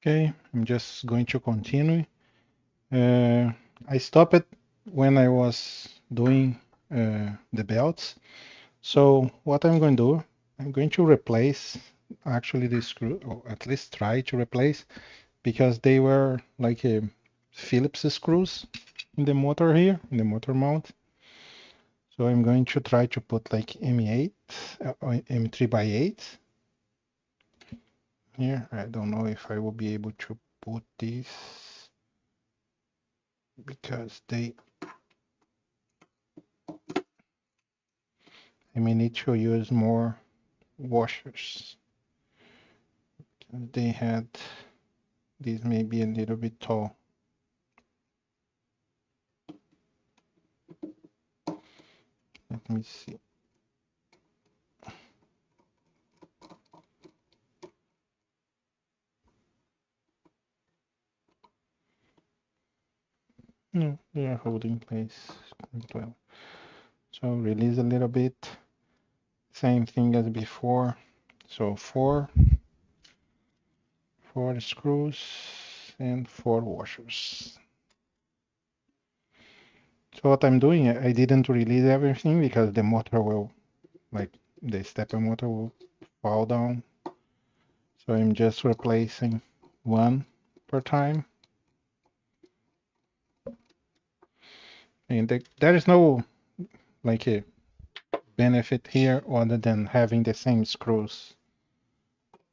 Okay, I'm just going to continue. I stopped it when I was doing the belts. So what I'm going to do, I'm going to replace actually the screw, or at least try to replace, because they were like Phillips screws in the motor here, in the motor mount. So I'm going to try to put like M8 or M3 by 8 here. I don't know if I will be able to put this because I may need to use more washers. They had these may be a little bit tall. Let me see. No, they are holding place quite well. So release a little bit. Same thing as before. So four screws and 4 washers. So what I'm doing, I didn't release everything because the motor will, like the stepper motor will fall down. So I'm just replacing one per time. And there is no like a benefit here other than having the same screws,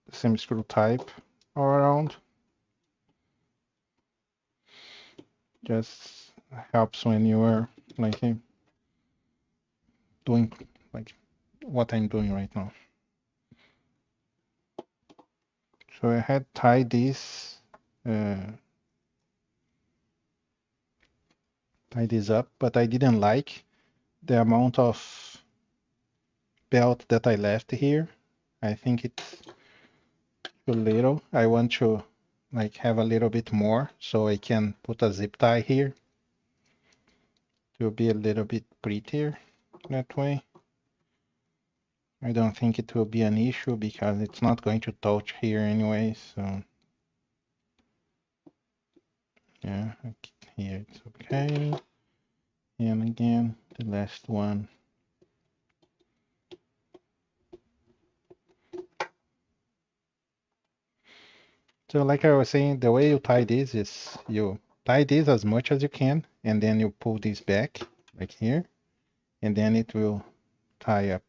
the same screw type all around. Just helps when you are like doing like what I'm doing right now. So I had tied this up, but I didn't like the amount of belt that I left here. I think it's too little. I want to like have a little bit more so I can put a zip tie here to be a little bit prettier that way. I don't think it will be an issue because it's not going to touch here anyway, so yeah, here it's okay. And again, the last one. So like I was saying, the way you tie this is you tie this as much as you can, and then you pull this back, like here, and then it will tie up.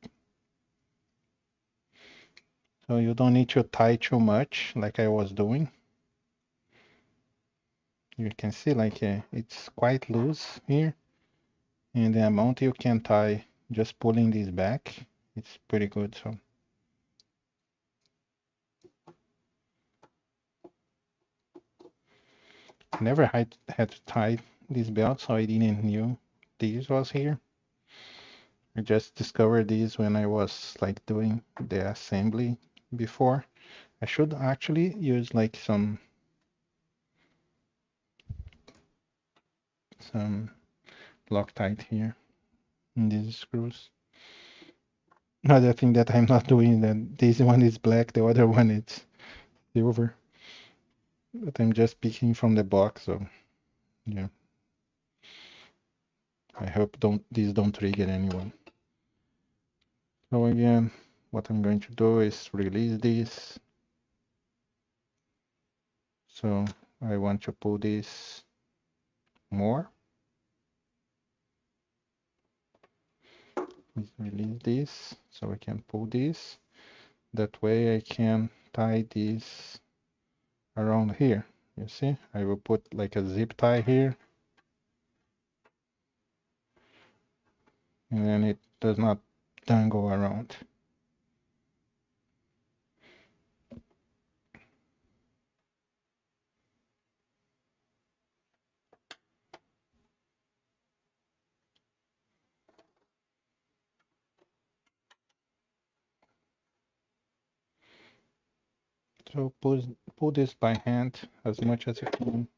So you don't need to tie too much, like I was doing. You can see like it's quite loose here, and the amount you can tie just pulling this back, it's pretty good. So I never had to tie this belt, so I didn't knew this was here. I just discovered these when I was like doing the assembly before. I should actually use like some Loctite here in these screws. Another thing that I'm not doing, that this one is black, the other one is silver. But I'm just picking from the box, so yeah. I hope these don't trigger anyone. So again, what I'm going to do is release this. So I want to pull this more. Let's release this so I can pull this. That way I can tie this around here. You see, I will put like a zip tie here, and then it does not dangle around. So pull this by hand as much as you can.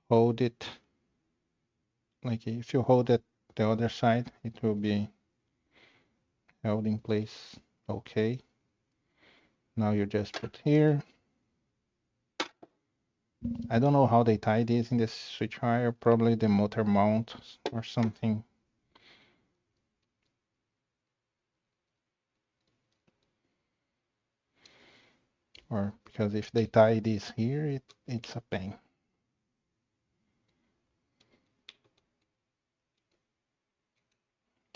Hold it. Like if you hold it the other side, it will be held in place. Okay. Now you just put here. I don't know how they tie this in the switch wire, probably the motor mount or something. Or because if they tie this here, it's a pain.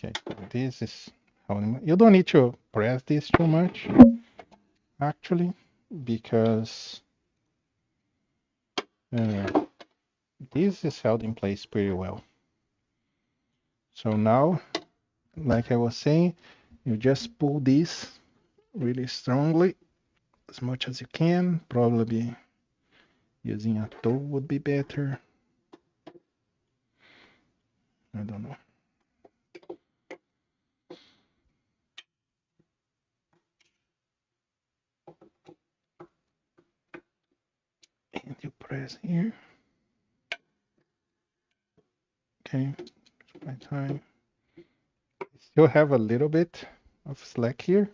Okay, this is how you don't need to press this too much, actually, because this is held in place pretty well. So now, like I was saying, you just pull this really strongly as much as you can. Probably using a tool would be better. I don't know. And you press here. Okay, my time. I still have a little bit of slack here.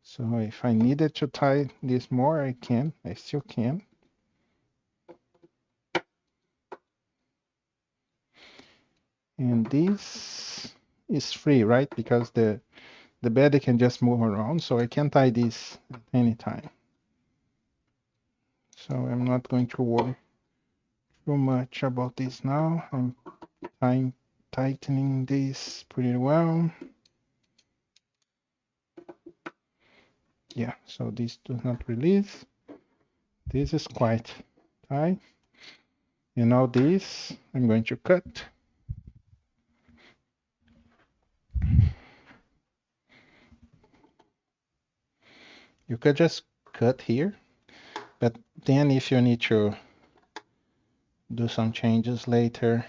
So if I needed to tie this more, I can. I still can. And this is free, right? Because the bed can just move around, so I can tie this at any time. So I'm not going to worry too much about this now. I'm tightening this pretty well. Yeah, so this does not release. This is quite tight. And now this, I'm going to cut. You could just cut here, but then if you need to do some changes later,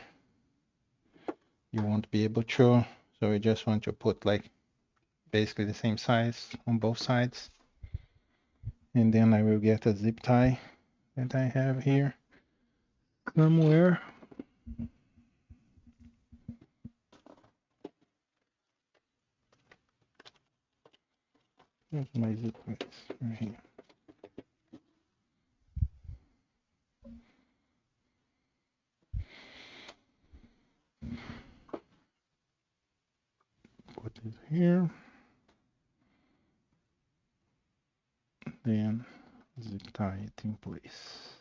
you won't be able to. So we just want to put like basically the same size on both sides. And then I will get a zip tie that I have here somewhere. Where's my zip ties? Right here. Put it here. Then zip tie it in place.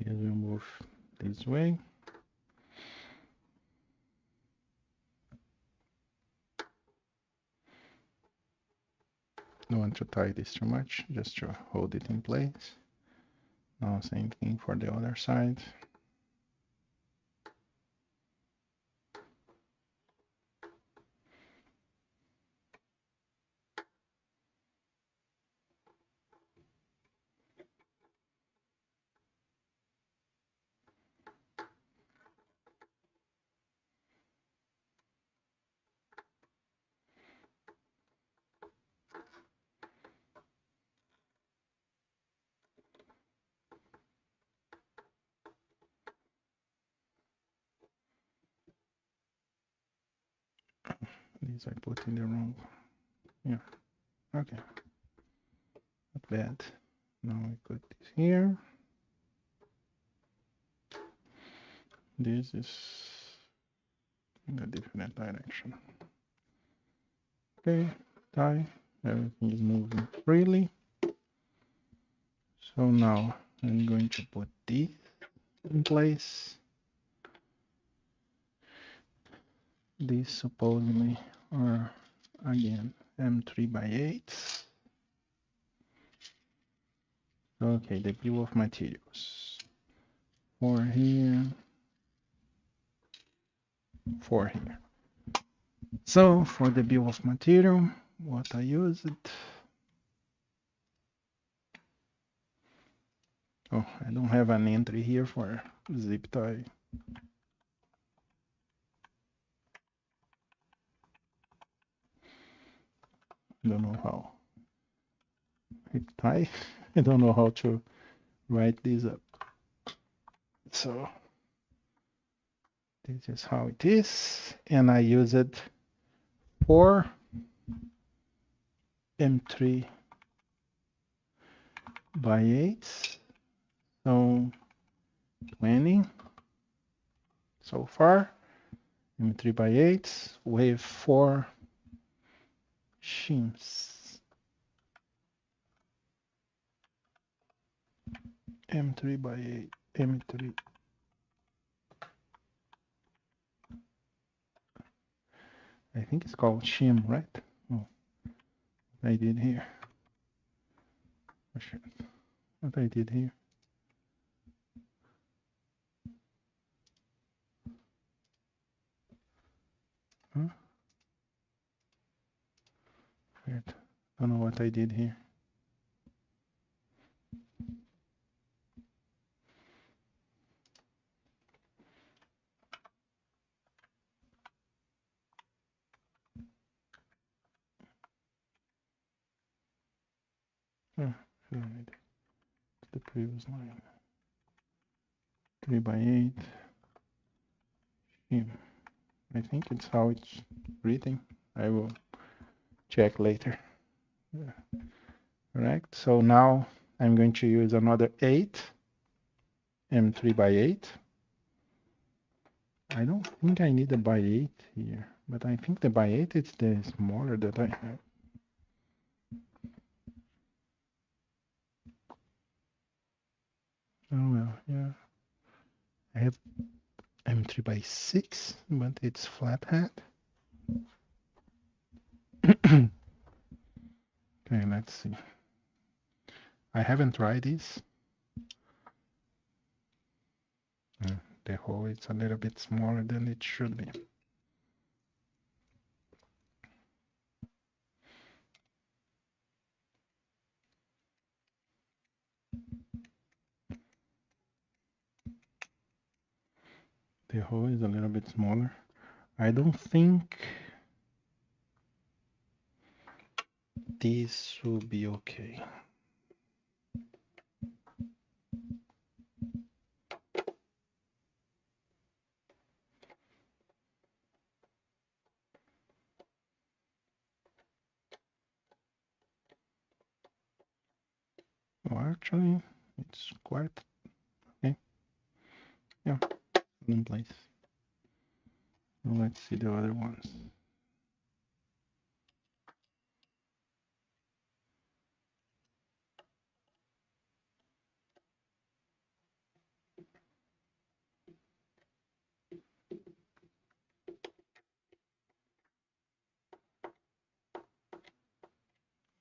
Here we move this way. Don't want to tie this too much, just to hold it in place. Now same thing for the other side. These I put in the wrong. Yeah, okay. Not bad. Now I put this here. This is in a different direction. Okay, tie. Everything is moving freely. So now I'm going to put this in place. These supposedly are again M3 by 8. Okay, the bill of materials. 4 here, 4 here. So for the bill of material, what I used. Oh, I don't have an entry here for zip tie. Don't know how. Zip tie. I don't know how to write this up. So this is how it is, and I use it for M3 by 8, so 20 so far, M3 by 8 with 4 shims. M3 by 8, M3. I think it's called shim, right? Oh, I did here. Oh, shit. What I did here. Huh? Weird. Don't know what I did here. Oh, the previous line. 3 by 8. Shim. I think it's how it's written. I will check later. Yeah. Correct. So now I'm going to use another 8, M3 by 8. I don't think I need a by 8 here, but I think the by 8 is the smaller that I have. Oh well, yeah. I have M3 by 6, but it's flat hat. Okay, let's see. I haven't tried this. The hole is a little bit smaller than it should be. The hole is a little bit smaller. I don't think this will be okay. Well, actually, it's quite okay. Yeah, in place. Well, let's see the other ones.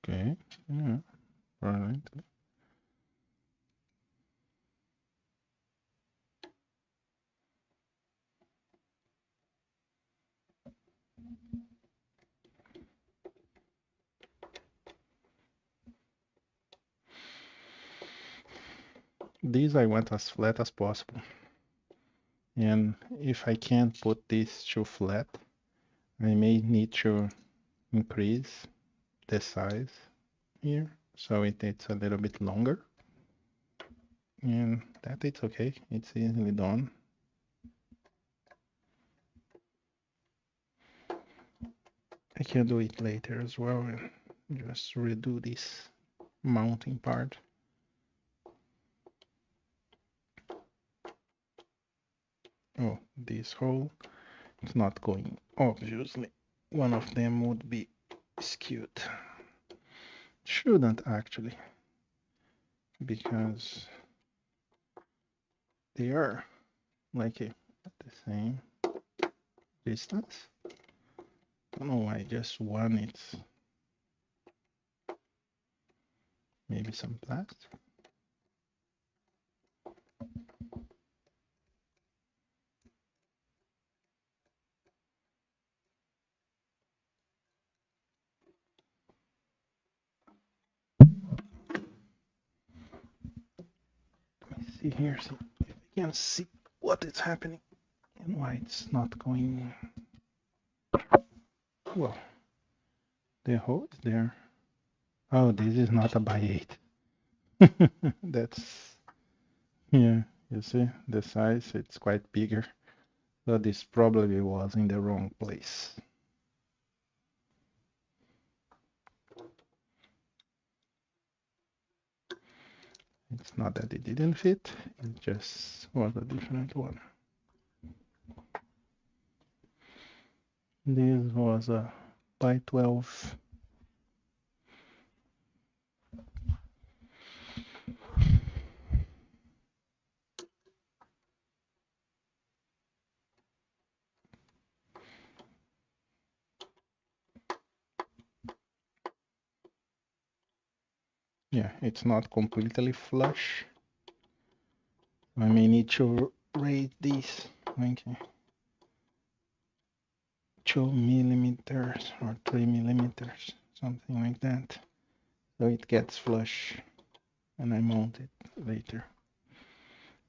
Okay, yeah, right. These I want as flat as possible. And if I can't put this too flat, I may need to increase the size here so it's a little bit longer. And that it's okay, it's easily done. I can do it later as well and just redo this mounting part. Oh, this hole, it's not going, obviously. One of them would be skewed. Shouldn't actually, because they are like the same distance. Don't know why just one it's maybe some plastic. see here, see if I can see what is happening and why it's not going. Well, the hole is there. Oh, this is not a by 8. That's, yeah, you see the size, it's quite bigger. So this probably was in the wrong place. It's not that it didn't fit, it just was a different one. This was a by 12. Yeah, it's not completely flush. I may need to rate this like 2 millimeters or 3 millimeters, something like that. So it gets flush and I mount it later.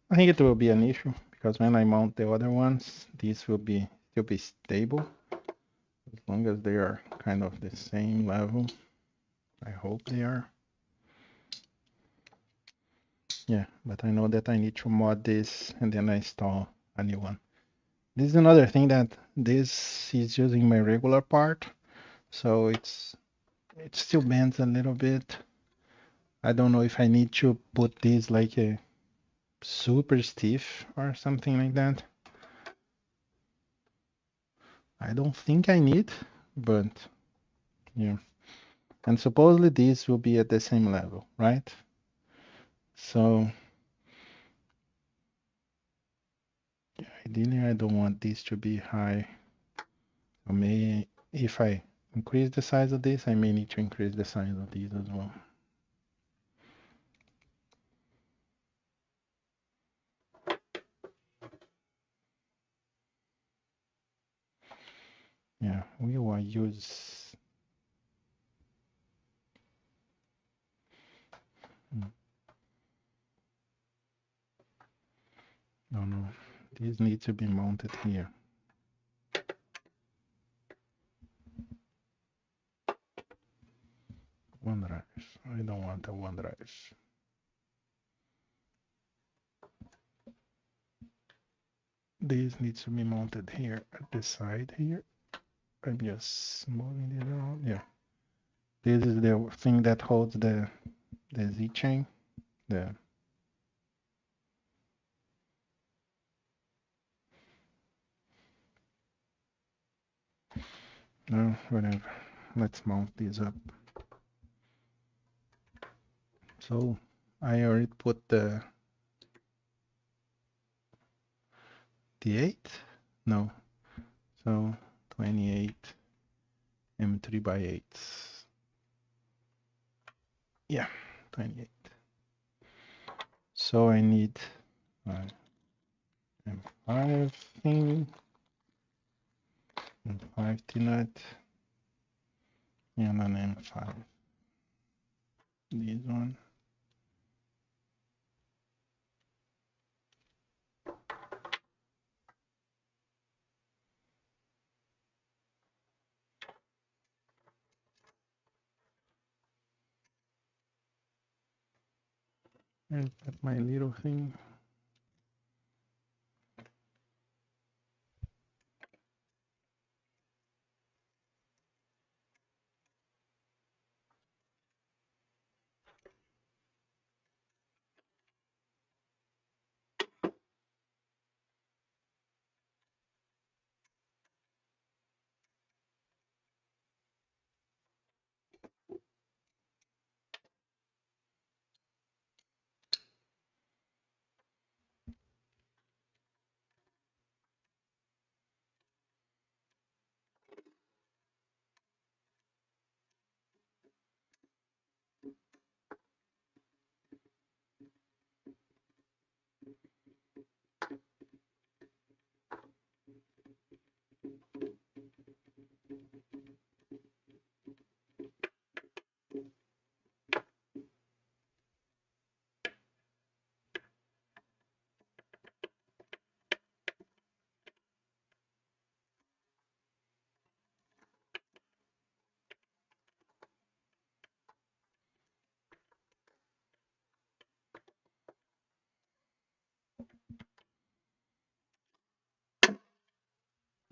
I think it will be an issue because when I mount the other ones, these will be still be stable as long as they are kind of the same level. I hope they are. Yeah, but I know that I need to mod this and then I install a new one. This is another thing that this is using my regular part, so it still bends a little bit. I don't know if I need to put this like a super stiff or something like that. I don't think I need, but yeah. And supposedly this will be at the same level, right? So ideally I don't want this to be high. So maybe if I increase the size of this, I may need to increase the size of these as well. Yeah, we will use. No, these need to be mounted here. OneDrive. I don't want a OneDrive. This needs to be mounted here at the side here. I'm just moving it around. Yeah. This is the thing that holds the Z chain. The no, whatever. Let's mount these up. So I already put the 8. No. So 28 M3 by 8. Yeah, 28. So I need M5 thing, M5 T-nut, and an M5. This one. And got my little thing.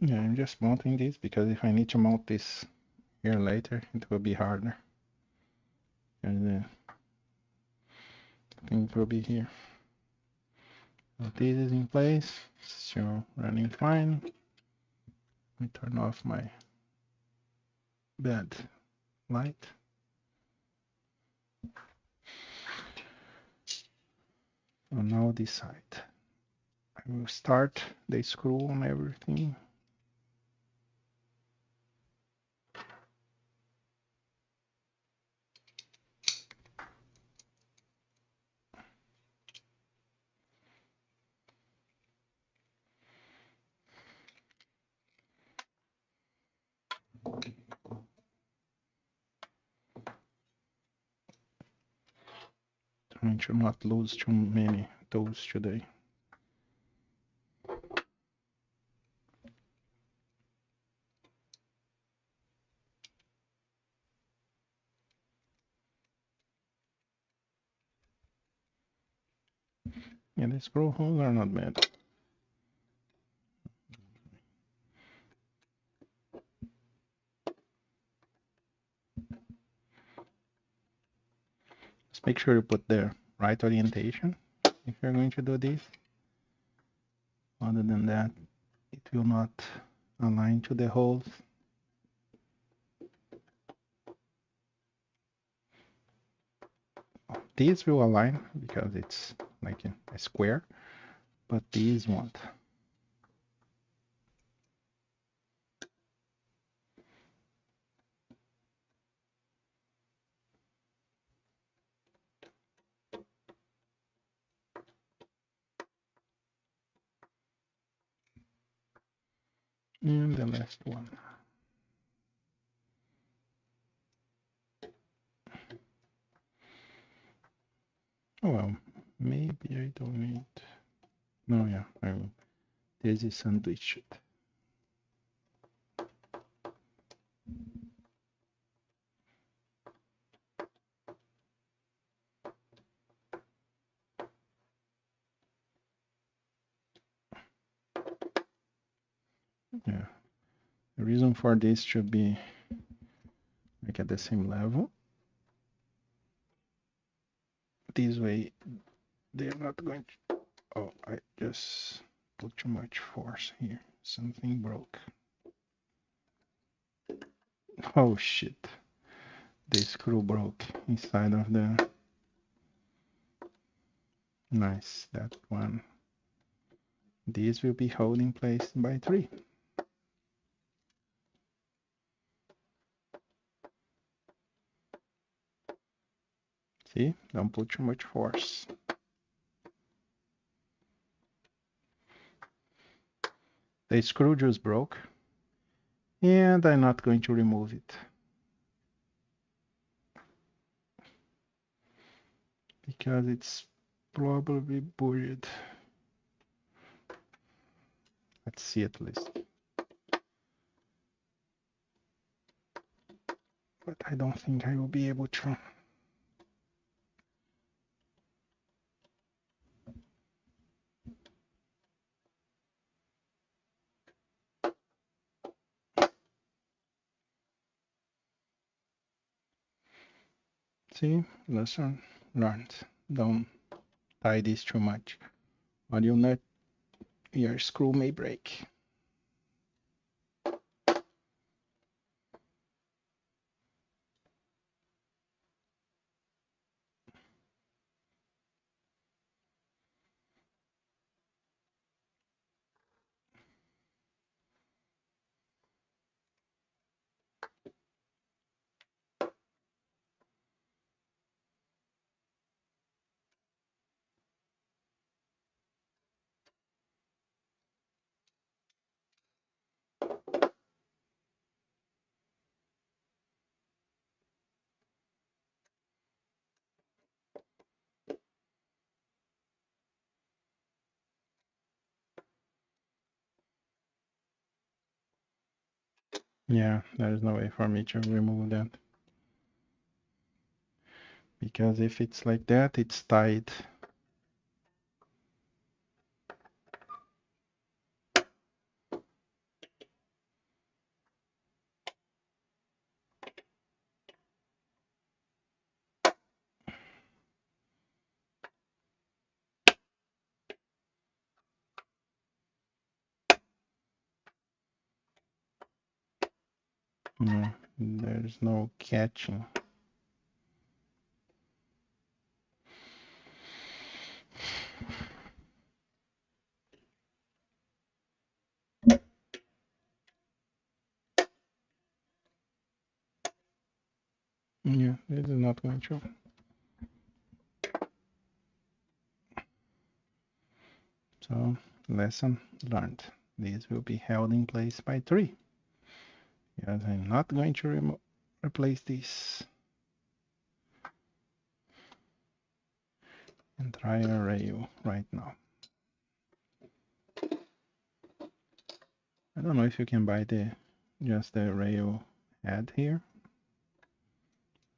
Yeah, I'm just mounting this because if I need to mount this here later, it will be harder. And things will be here. So this is in place, still running fine. Let me turn off my bed light. So now this side. I will start the screw on everything. Trying to not lose too many tools today. Yeah, the screw holes are not bad. Just make sure you put the right orientation if you're going to do this. Other than that, it will not align to the holes. These will align because it's like a square, but these won't. And the last one. Oh well, maybe I don't need. No, yeah, I will. This is sandwiched. Yeah, the reason for this should be like at the same level. This way, they're not going to. Oh, I just put too much force here. Something broke. Oh shit. The screw broke inside of the. Nice, that one. This will be held in place by 3. See, don't put too much force. The screw just broke, and I'm not going to remove it because it's probably buried. Let's see at least. But I don't think I will be able to. See, lesson learned. Don't tie this too much, or you'll not, your screw may break. Yeah, there's no way for me to remove that. Because if it's like that, it's tied. No, there's no catching. Yeah, this is not going to. So, lesson learned. These will be held in place by 3. Yes, I'm not going to replace this. And try a rail right now. I don't know if you can buy just the rail head here.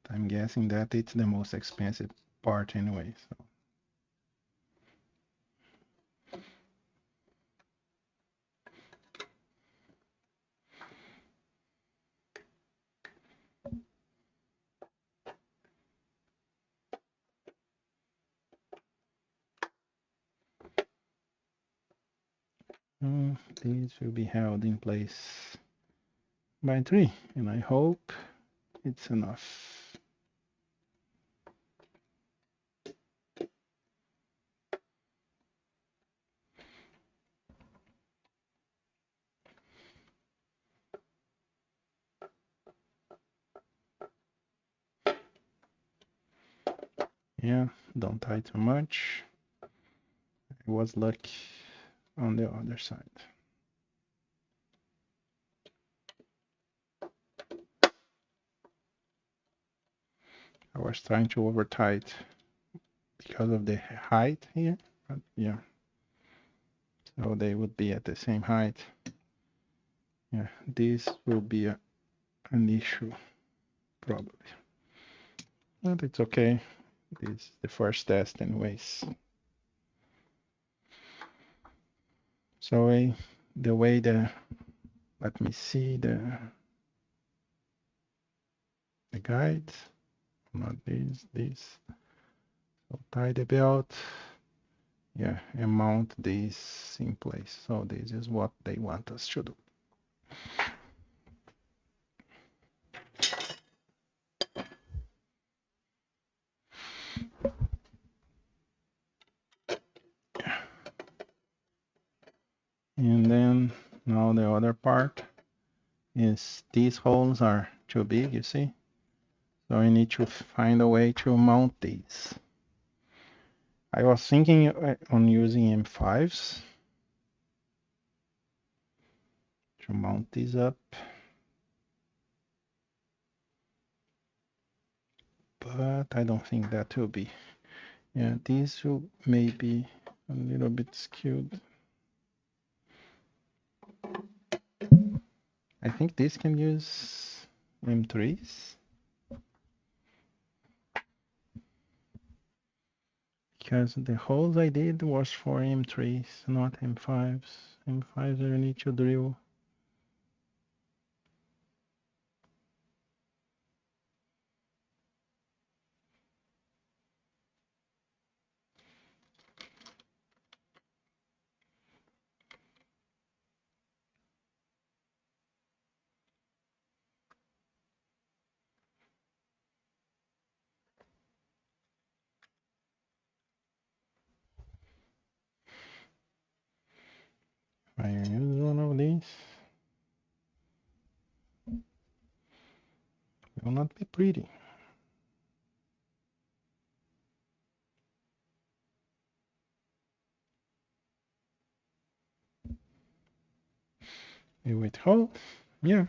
I'm guessing that it's the most expensive part anyway. So. These will be held in place by 3, and I hope it's enough. Yeah, don't tie too much. I was lucky on the other side. I was trying to over tie it because of the height here, but yeah. So they would be at the same height. Yeah, this will be an issue probably. But it's okay. This is the first test anyways. So the way let me see the guides, not this. So tie the belt, yeah, and mount this in place. So this is what they want us to do. And then now the other part is these holes are too big, you see? So I need to find a way to mount these. I was thinking on using M5s to mount these up. But I don't think that will be. Yeah, these will maybe a little bit skewed. I think this can use M3s. Because the holes I did was for M3s, not M5s. M5s I need to drill. If I use one of these, it will not be pretty. With hole, yeah.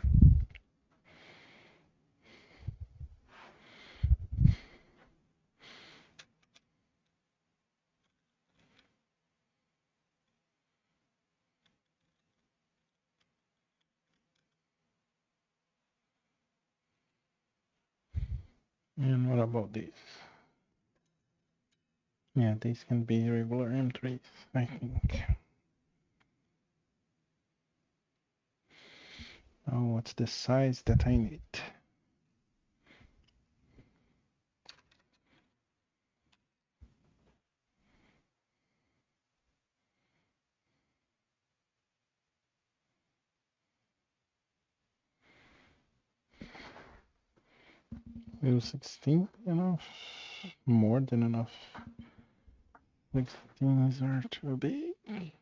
And what about this? Yeah, these can be regular M3s, I think. Oh, what's the size that I need? Will 16 enough? More than enough. 16s are too big.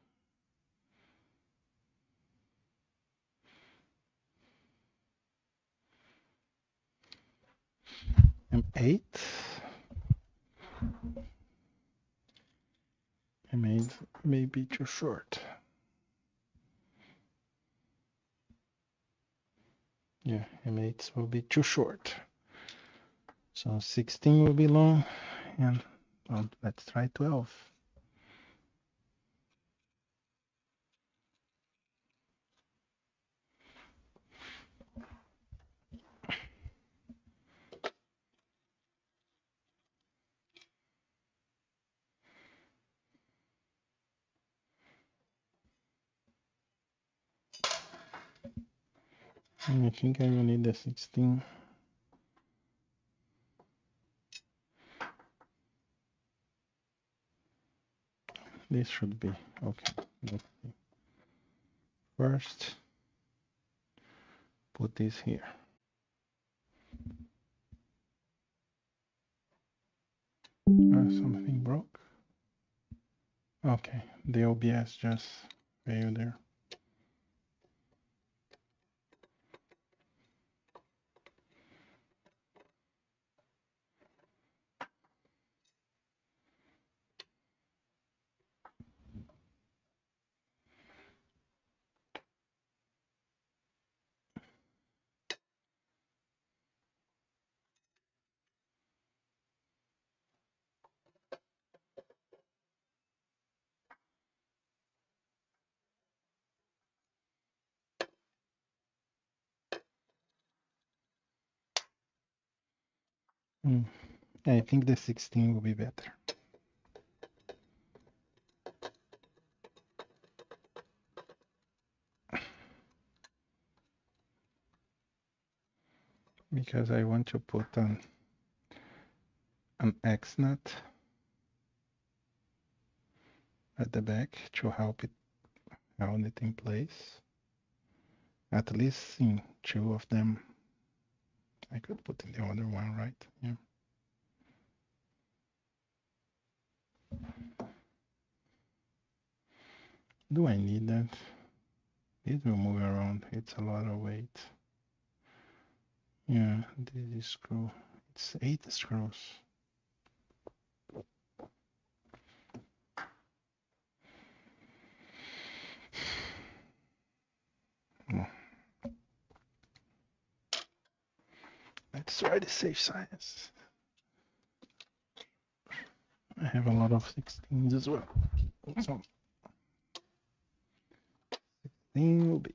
M8. M8 may be too short. Yeah, M8s will be too short. So 16 will be long, and well, let's try 12. And I think I will need the 16. This should be okay. Let's see. First, put this here. Something broke. Okay, the OBS just failed there. I think the 16 will be better. Because I want to put an X nut at the back to help it hold it in place. At least in two of them. I could put in the other one, right? Yeah. Do I need that? It will move around. It's a lot of weight. Yeah, this is screw. It's 8 screws. Oh. Let's try the safe science. I have a lot of 16s as well. So 16 will be.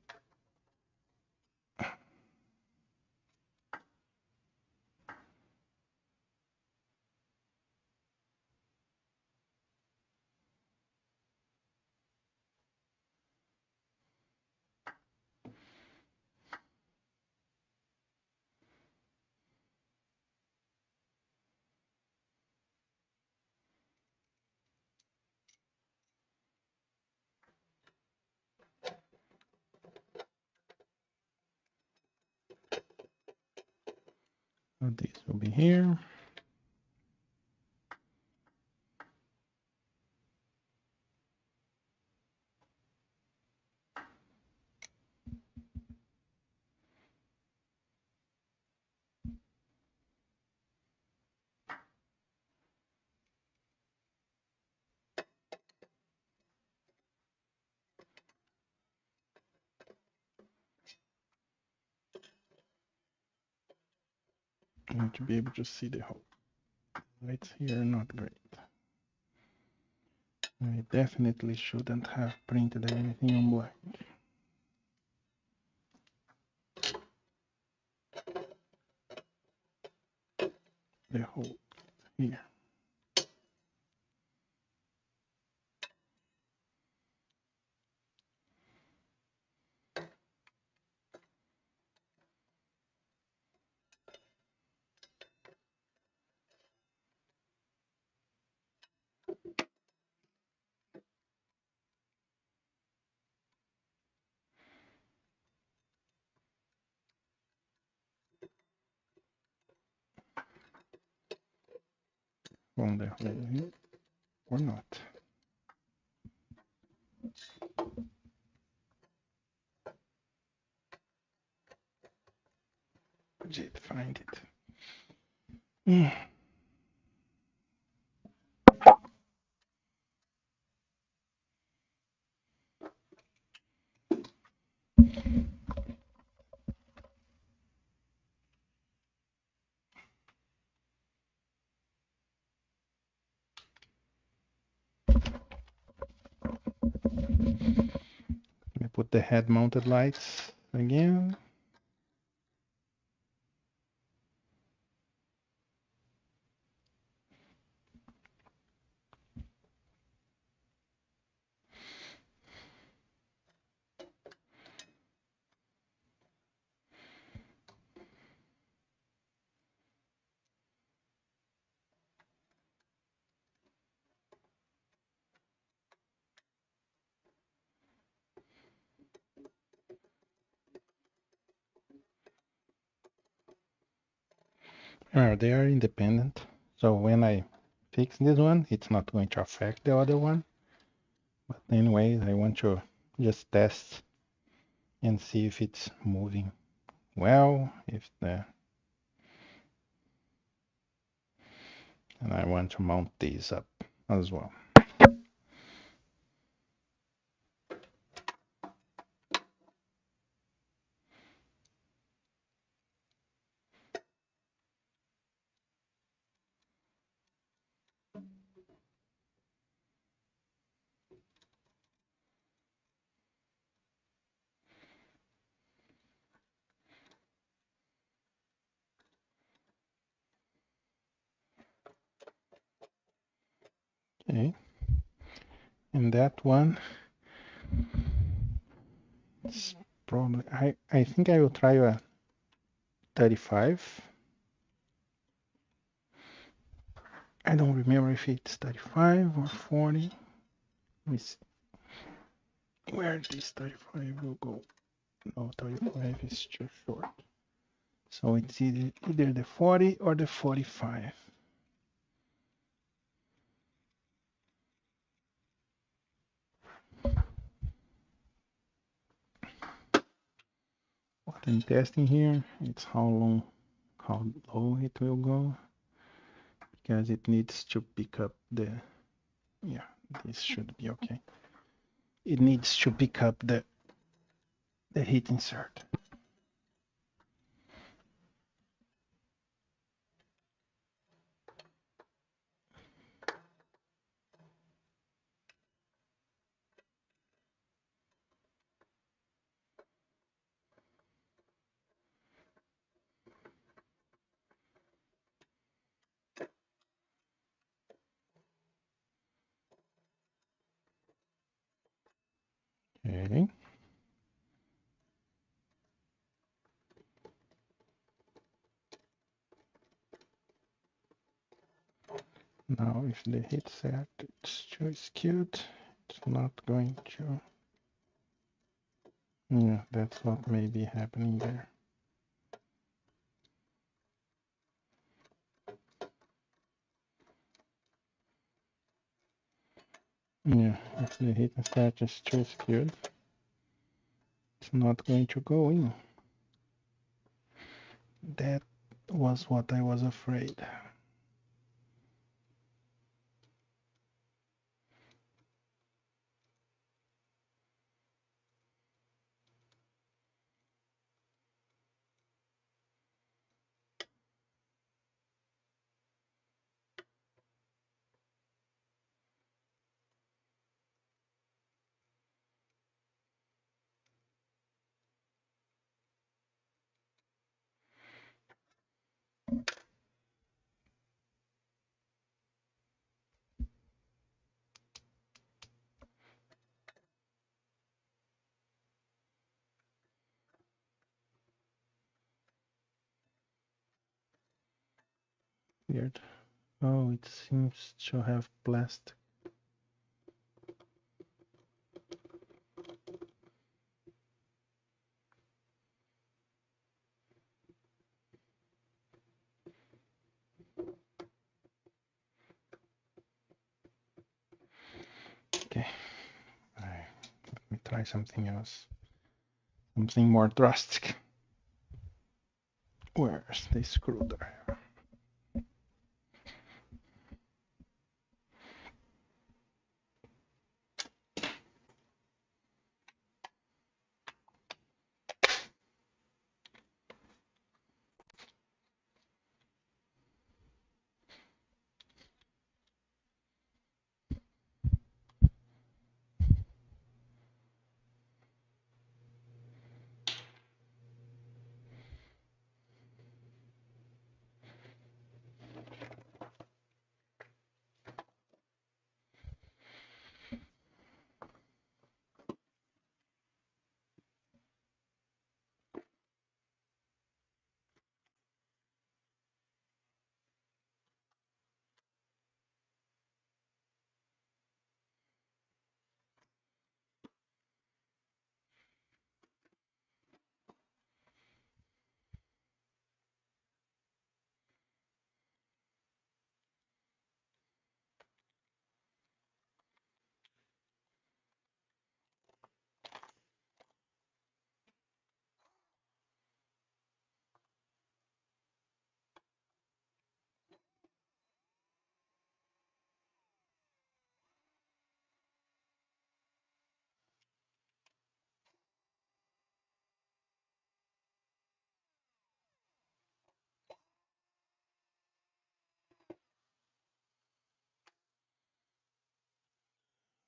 So this will be here. I want to be able to see the whole. Lights here, not great. I definitely shouldn't have printed anything on black. The whole here. from the hole here or not. Did find it. Let me put the head mounted lights again. They are independent. So when I fix this one, it's not going to affect the other one. But anyway, I want to just test and see if it's moving well, and I want to mount these up as well. Okay, and that one, it's probably, I think I will try a 35. I don't remember if it's 35 or 40. Let me see where this 35 will go. No, 35 is too short. So it's either the 40 or the 45. What I'm testing here, it's how low it will go, because it needs to pick up yeah, this should be okay. It needs to pick up the heat insert. Okay. Now if the heat set is too skewed, it's not going to. Yeah, that's what may be happening there. Yeah, if the heat set is too skewed, it's not going to go in. That was what I was afraid. Weird. Oh, it seems to have plastic. try something else, something more drastic. Where's the screwdriver?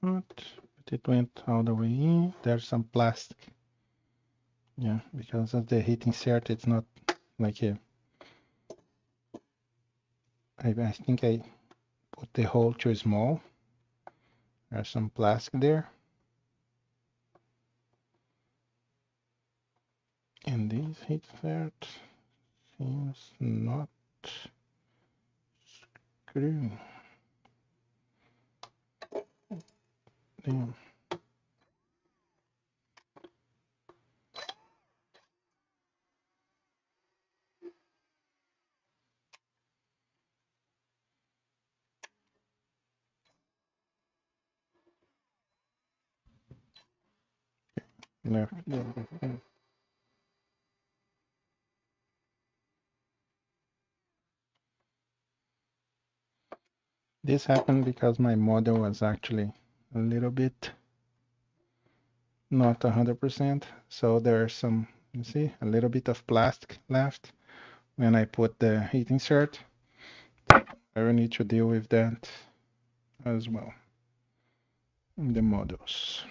But it went all the way in. There's some plastic. Yeah, because of the heat insert, it's not like a. I think I put the hole too small. There's some plastic there. And this heat insert seems not screwing. Damn. Left. This happened because my model was actually a little bit not 100%. So there's some, you see, a little bit of plastic left when I put the heat insert. I will need to deal with that as well in the models.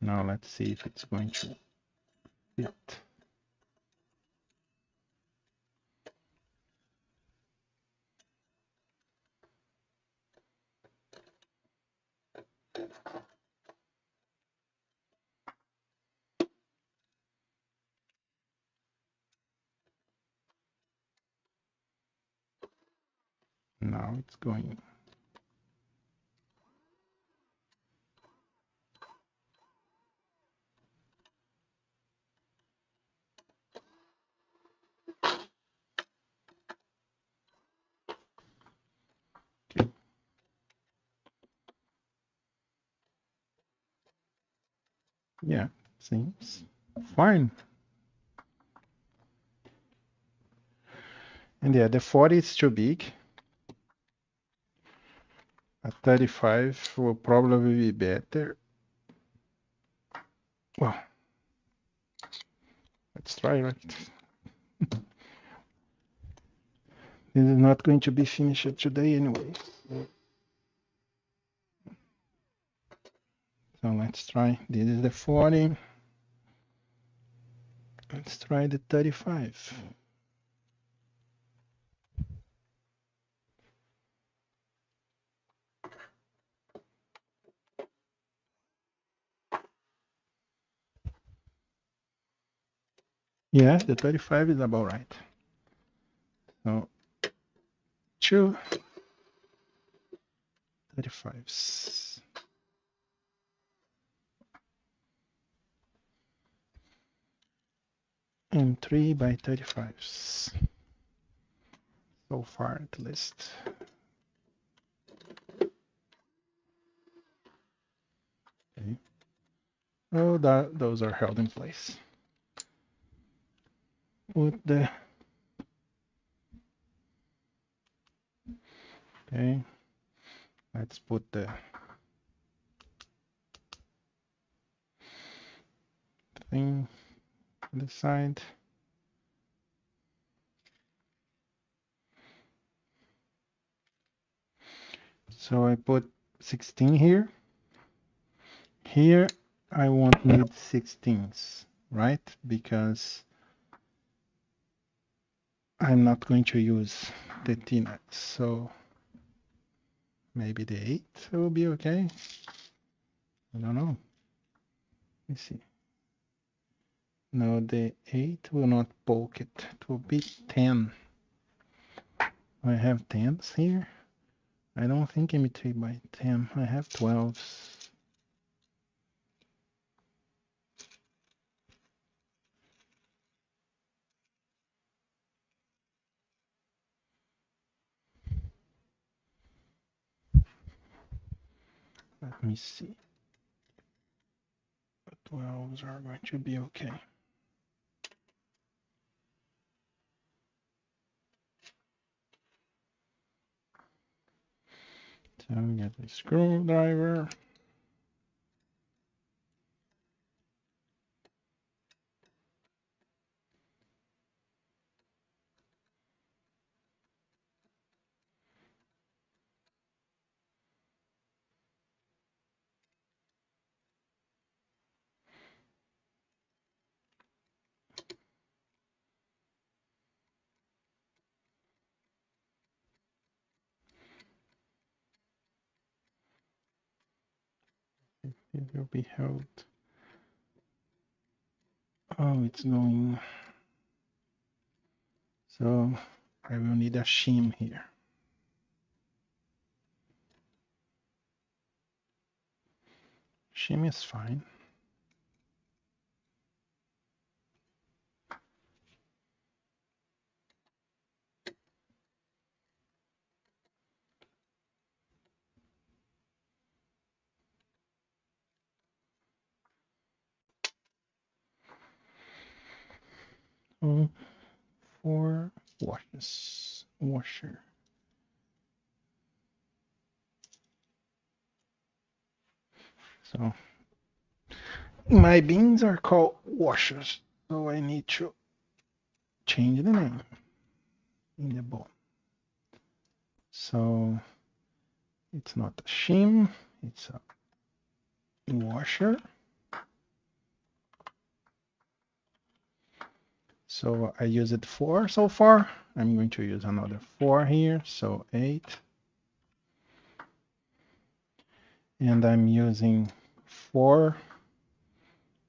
Now let's see if it's going to fit. Now it's going. Okay. Yeah, seems fine. And yeah, the 40 is too big. A 35 will probably be better. Well, let's try, right? This is not going to be finished today anyway. So let's try. This is the 40. Let's try the 35. Yes, the 35 is about right. So 2 35s. And 3 by 35s. So far, at least. Oh, those are held in place. Put the okay. Let's put the thing on the side. So I put 16 here. Here I won't need 16s, right? Because I'm not going to use the T-nuts. So maybe the 8 will be okay. I don't know. Let me see. No, the 8 will not poke it. It will be 10. I have 10s here. I don't think M3 by 10. I have 12s. Let me see. The 12s are going to be okay. So we get the screwdriver. It will be held. Oh, it's going. So I will need a shim here. Shim is fine. Oh, 4 washer. So my beans are called washers, so I need to change the name in the bowl. So it's not a shim, it's a washer. So I used 4 so far. I'm going to use another 4 here, so 8. And I'm using 4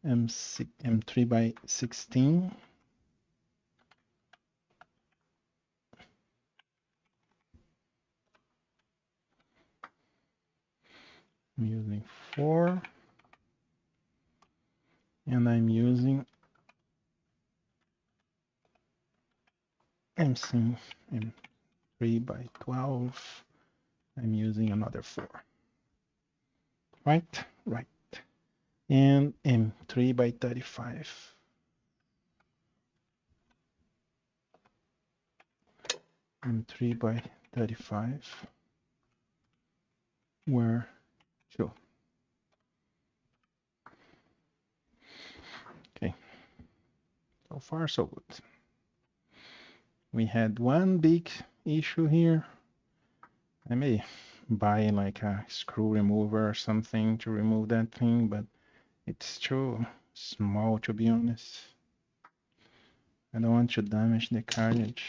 M3 by 16. I'm using 4. And I'm using M3 by 12. I'm using another 4. Right? Right. And M3 by 35. M3 by 35. Where 2. Okay. So far, so good. We had one big issue here. I may buy like a screw remover or something to remove that thing, but it's too small to be honest. I don't want to damage the cartridge.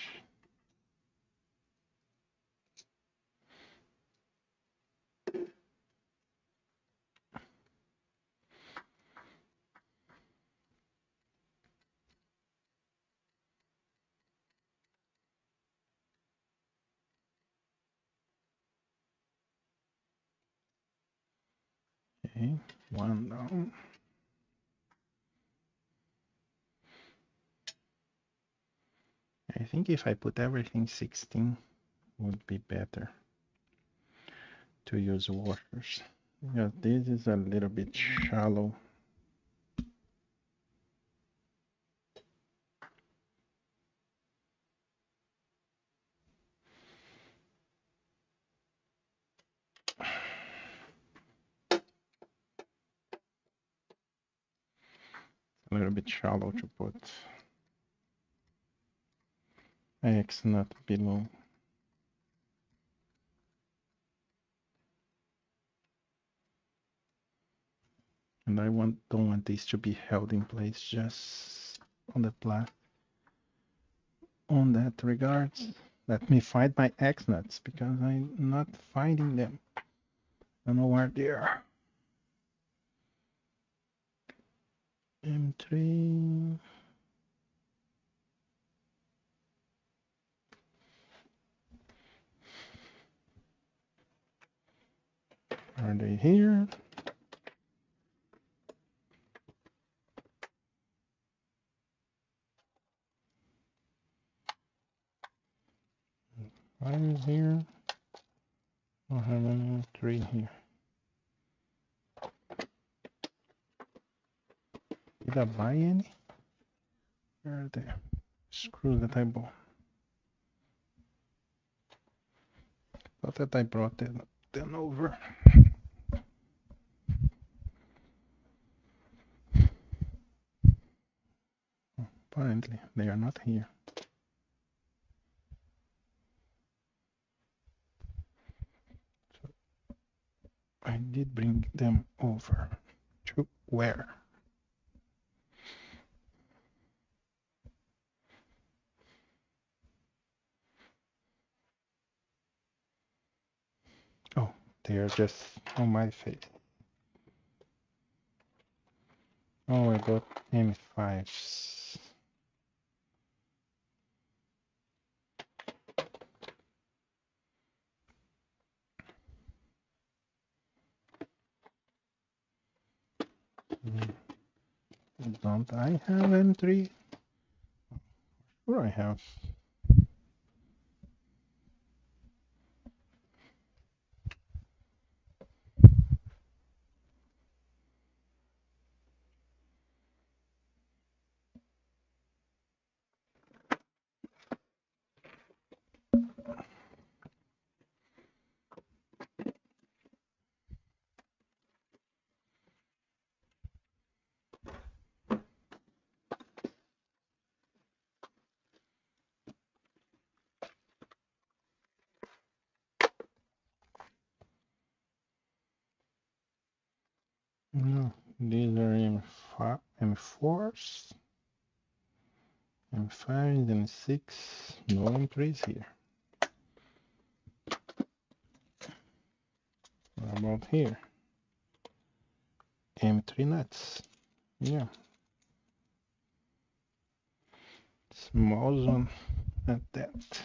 Okay, one down. I think if I put everything 16 would be better to use washers. Yeah, this is a little bit shallow. a little bit shallow to put X nut below. And I don't want this to be held in place just on the plat. On that regards, let me find my X nuts because I'm not finding them. I don't know where they are. M3. Are they here? I'm here. I have an M3 here. Did I buy any? Where are they? Screw that I bought. Thought that I brought them over. Apparently, they are not here. So I did bring them over. To where? Oh, they are just on my face. Oh, I got M5s. Don't I have M3? Sure I have. No, these are M4s, M5s, M6, no M3s here. What about here? M3 nuts. Yeah. Small zone at that.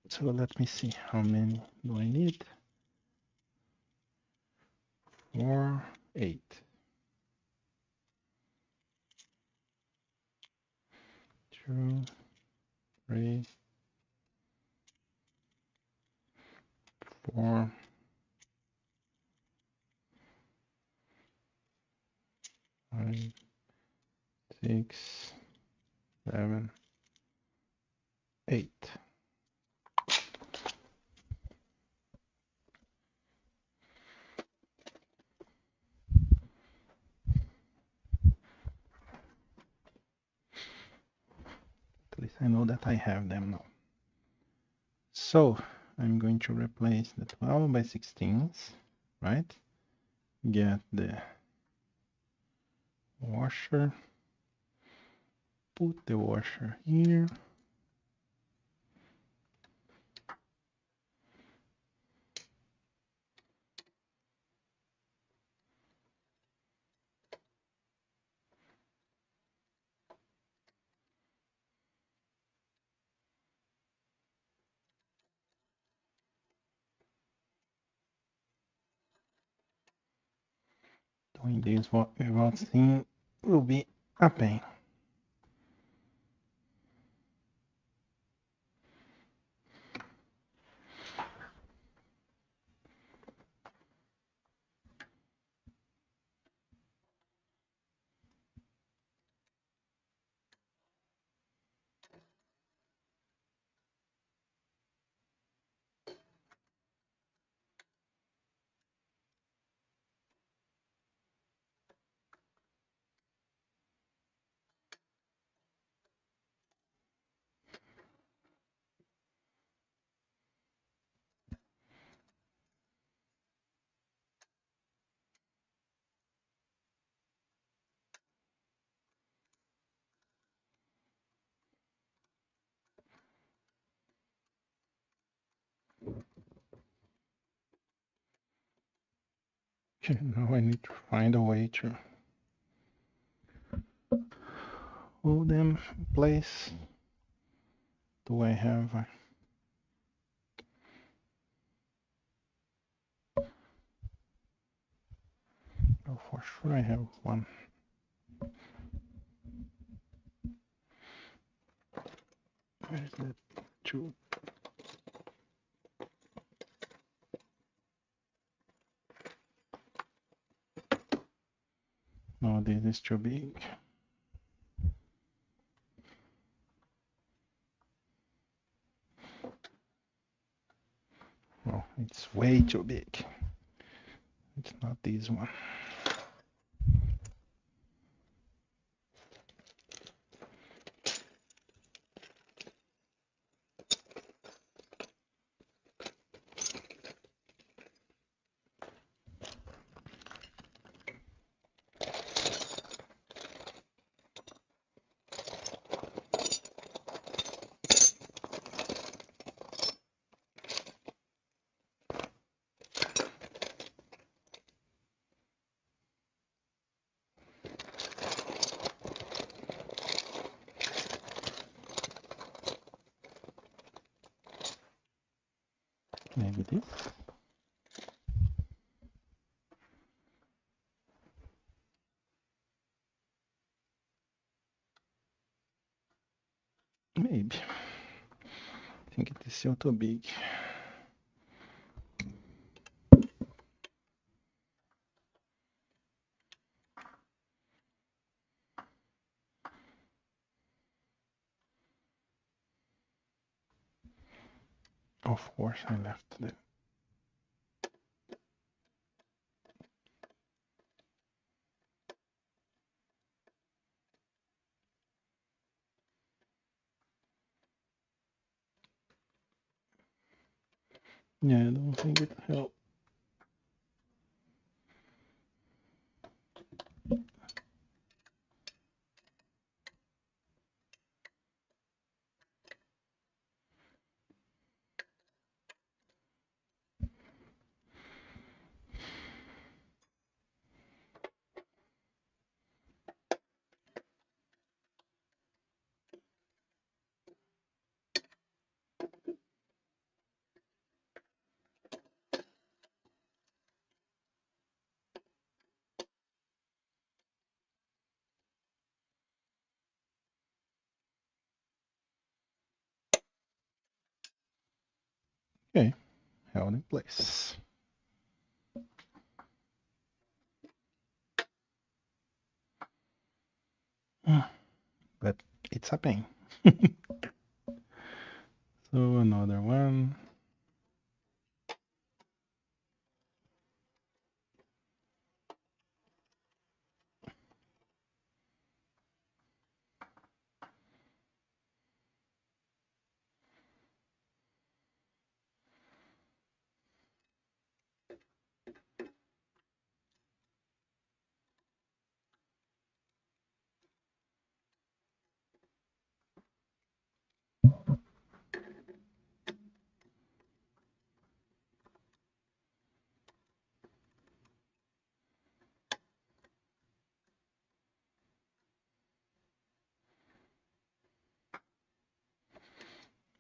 So let me see how many do I need? 4, 8. 2, 3, 4, 5, 6, 7, 8. At least I know that I have them now. So I'm going to replace the 12 by 16s, right? Get the washer, put the washer here. Doing this without seeing will be a pain. Okay, now I need to find a way to hold them in place. Do I have a... Oh, for sure I have one. Where is that? Two. No, this is too big. Oh, it's way too big. It's not this one. Maybe this. Maybe. I think it is still too big. Of course, I left the... Yeah, I don't think it helped. Okay, held in place. But it's a pain. So another one.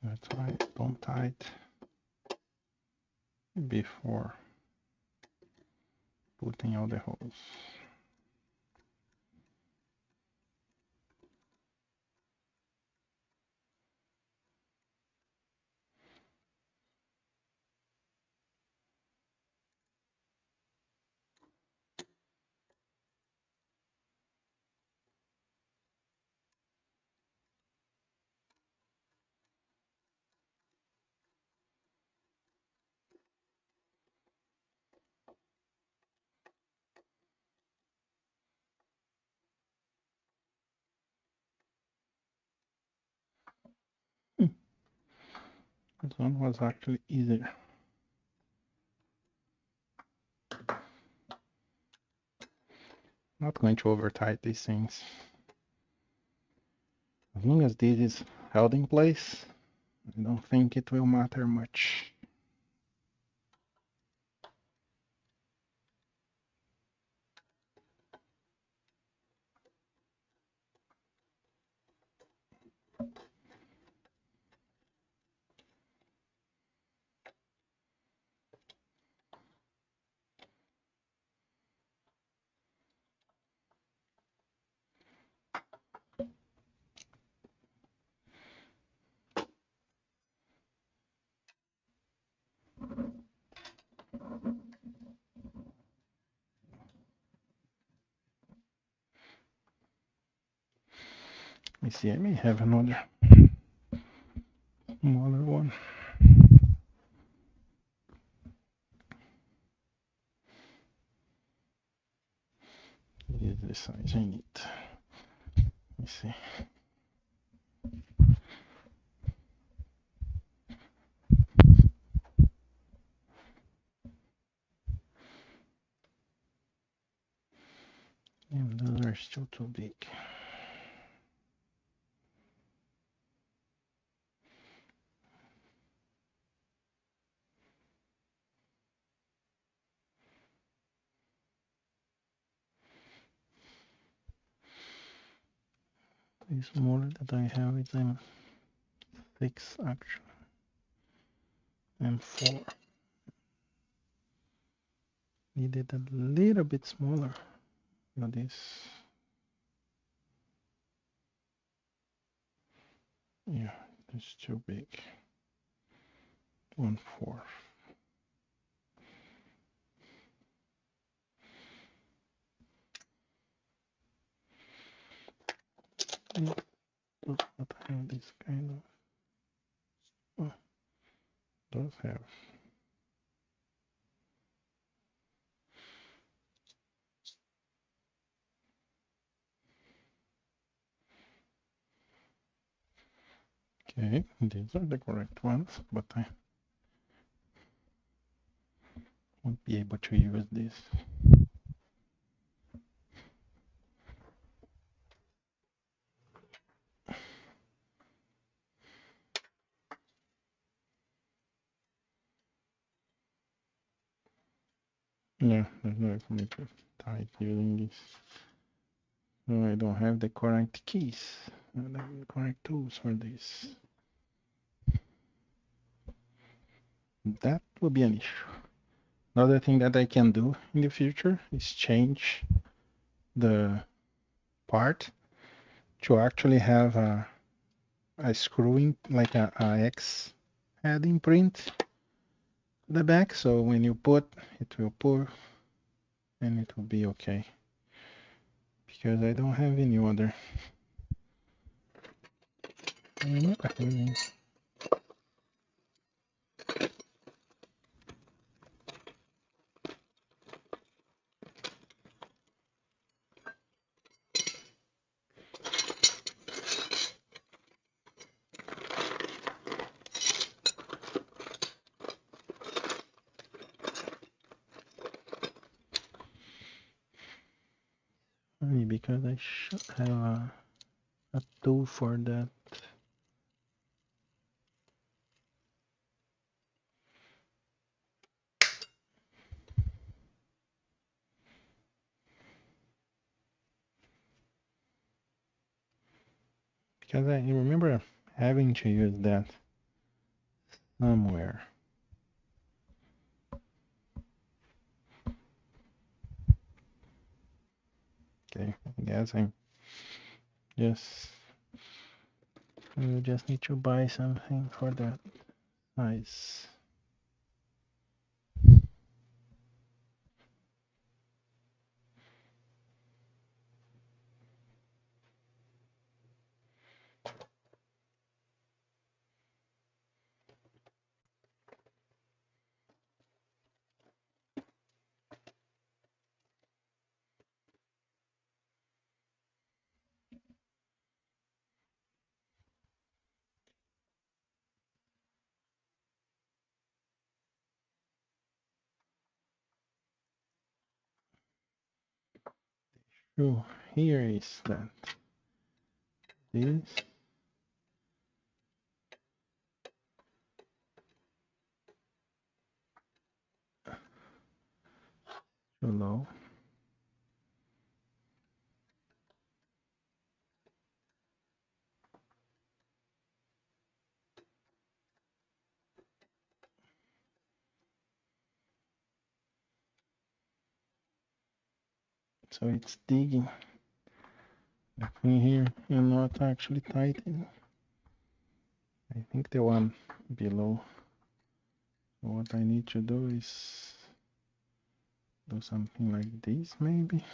That's right, don't tie it before putting all the holes. This one was actually easier. Not going to over tight these things. As long as this is held in place, I don't think it will matter much. me see, I may have another smaller one. This is the size I need. Let me see. And those are still too big. The smaller that I have is M6 actually. M4. Needed a little bit smaller. Not this. Yeah, it's too big. 1/4. Does not have this kind of. Oh, does have. Okay, these are the correct ones, but I won't be able to use this. Yeah, there's no way for me to type using this. So I don't have the correct keys, and the correct tools for this. That will be an issue. Another thing that I can do in the future is change the part to actually have a screwing, like a X heading print the back, so when you put, it will pull and it will be okay. Because I don't have any other. Funny, because I should have a tool for that. Because I remember having to use that somewhere. Okay, I guess I just need to buy something for that size. So here is that. This. Too low. So it's digging in here and not actually tightening. I think the one below. So what I need to do is do something like this maybe.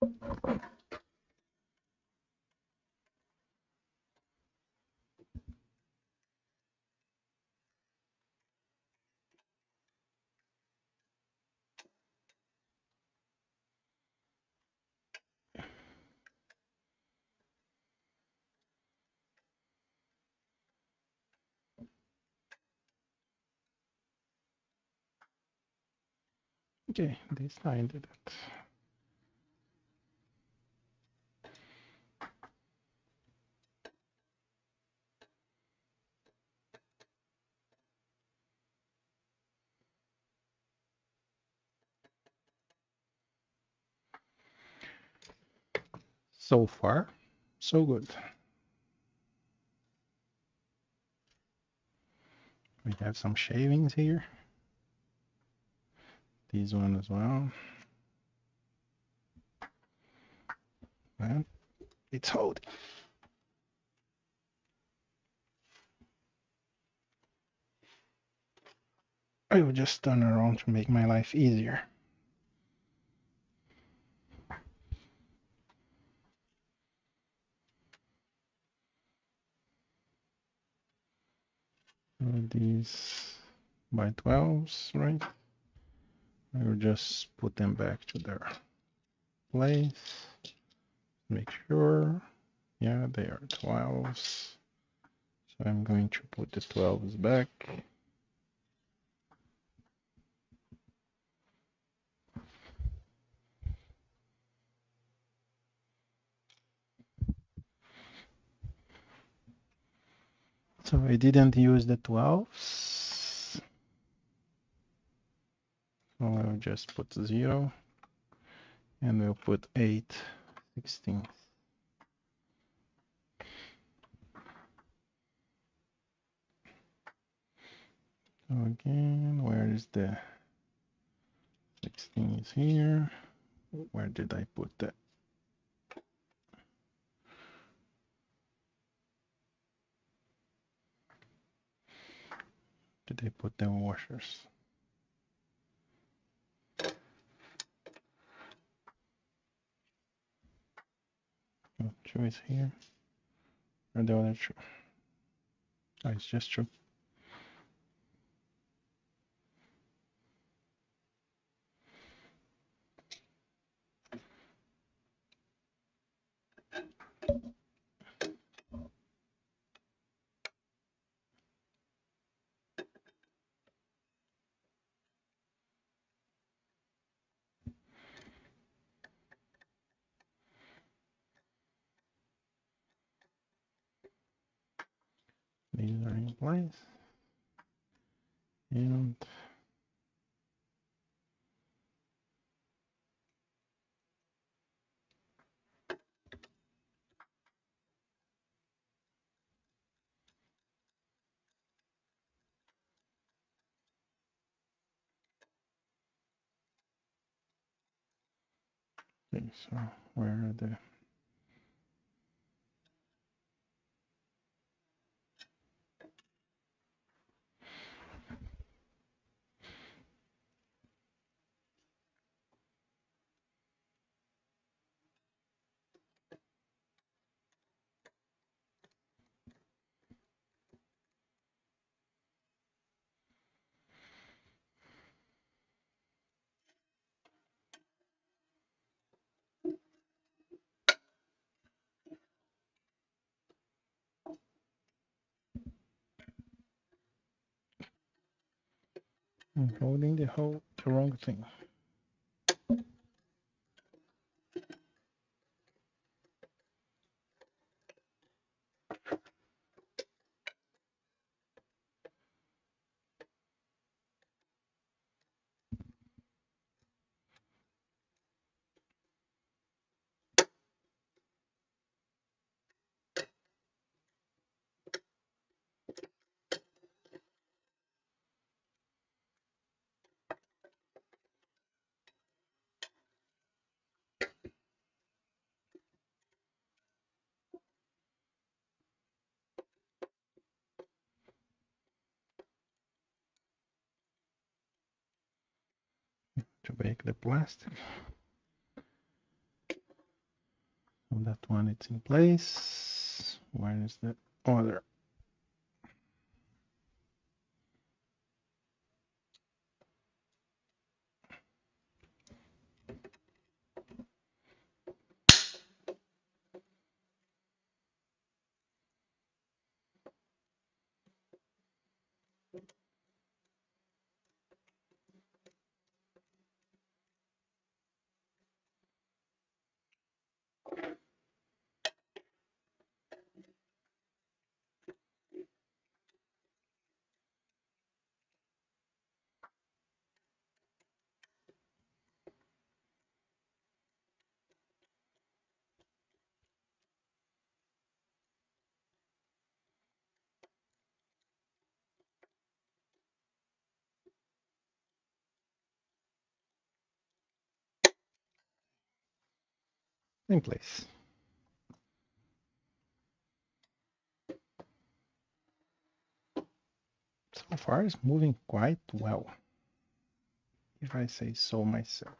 Okay, this time did it. So far, so good. We have some shavings here. This one as well. And it's holding. I will just turn around to make my life easier. These by 12s, right? I will just put them back to their place. Make sure. Yeah, they are 12s. So I'm going to put the 12s back. So I didn't use the 12s. So I'll just put 0 and we'll put 8 16. So again, where is the 16 is here? Where did I put that? Did I put the washers? Oh, 2 is here. Or the other 2? Oh, it's just 2. These are in place. And okay, so where are the I'm holding the wrong thing. To bake the plastic. that one, it's in place. Where is the other? In place. So far, it's moving quite well, if I say so myself.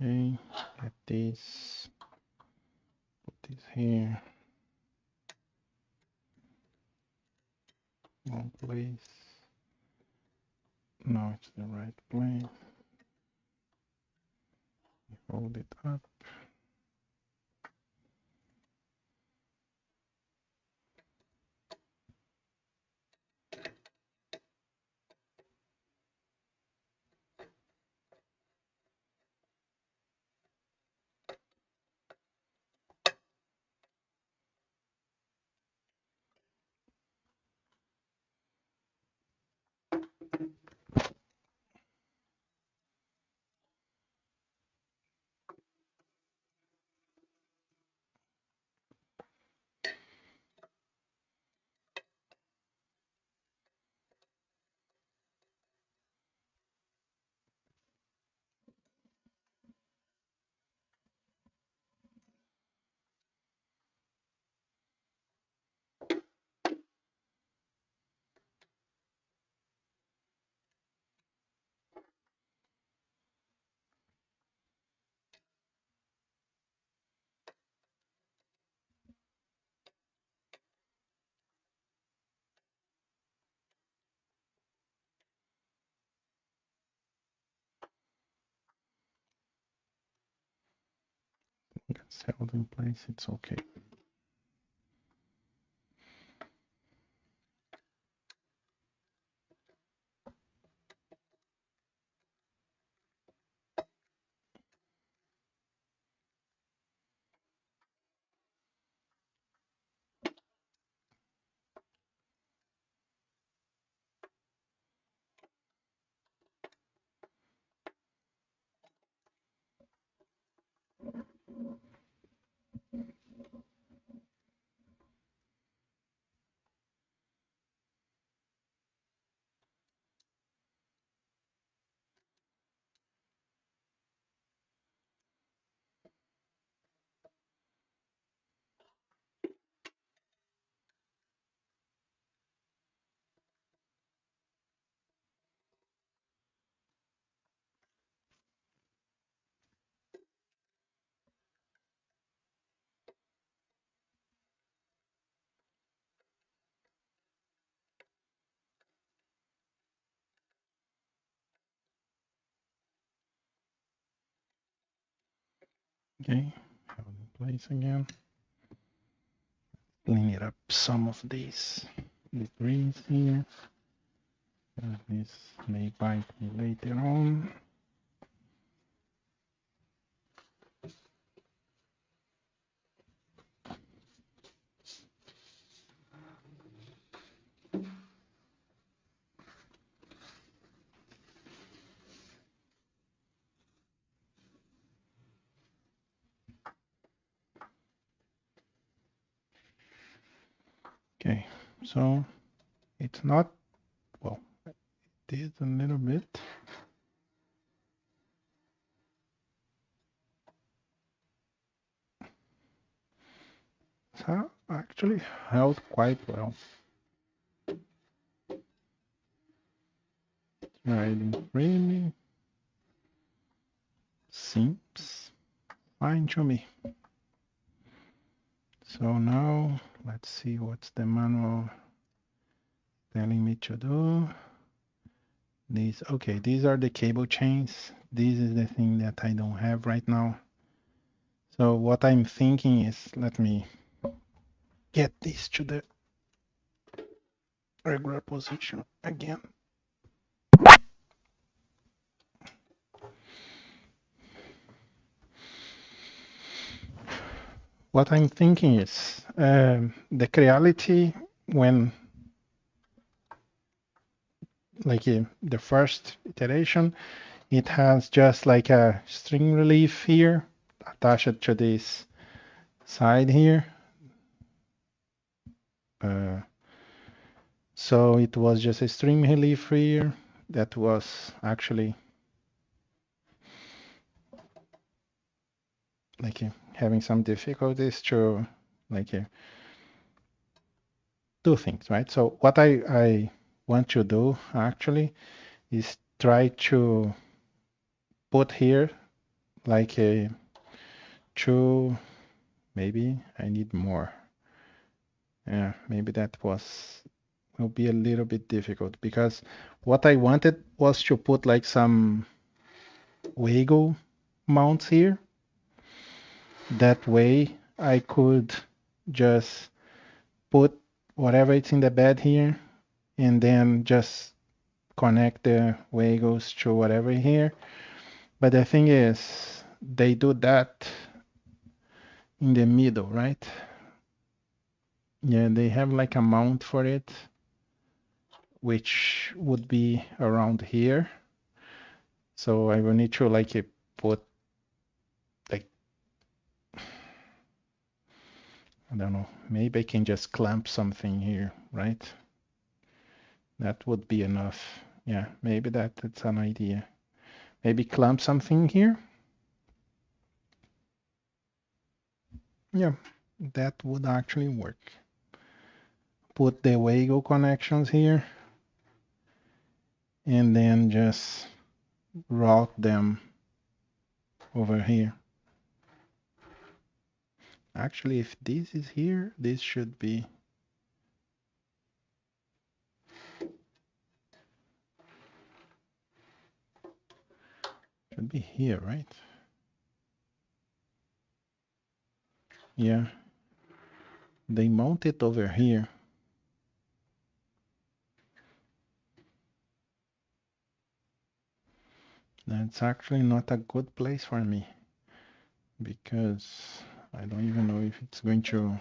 Okay, get this, put this here, wrong place. No, it's the right place. Hold it up. It's held in place, it's okay. Okay, held in place again. Clean it up some of these debris here. This may bite me later on. Okay, so it's not, well, it did a little bit. So actually held quite well. Riding really seems fine to me. So now let's see what's the manual telling me to do. These are the cable chains. This is the thing that I don't have right now. So what I'm thinking is, let me get this to the regular position again. What I'm thinking is the Creality, when like the first iteration, it has just like a string relief here attached to this side here. So it was just a string relief here that was actually like having some difficulties to like do things, right? So what I want to do actually is try to put here like a two, maybe I need more. Yeah, maybe that will be a little bit difficult because what I wanted was to put like some wiggle mounts here. That way I could just put whatever it's in the bed here and then just connect the wiggles to whatever here. But the thing is, they do that in the middle, right? Yeah, they have like a mount for it, which would be around here. So I will need to like put like, I don't know, maybe I can just clamp something here, right? That would be enough. Yeah, maybe that's an idea. Maybe clamp something here. Yeah, that would actually work. Put the Wago connections here and then just route them over here. Actually, if this is here, this should be here, right? Yeah, they mount it over here. That's actually not a good place for me because I don't even know if it's going to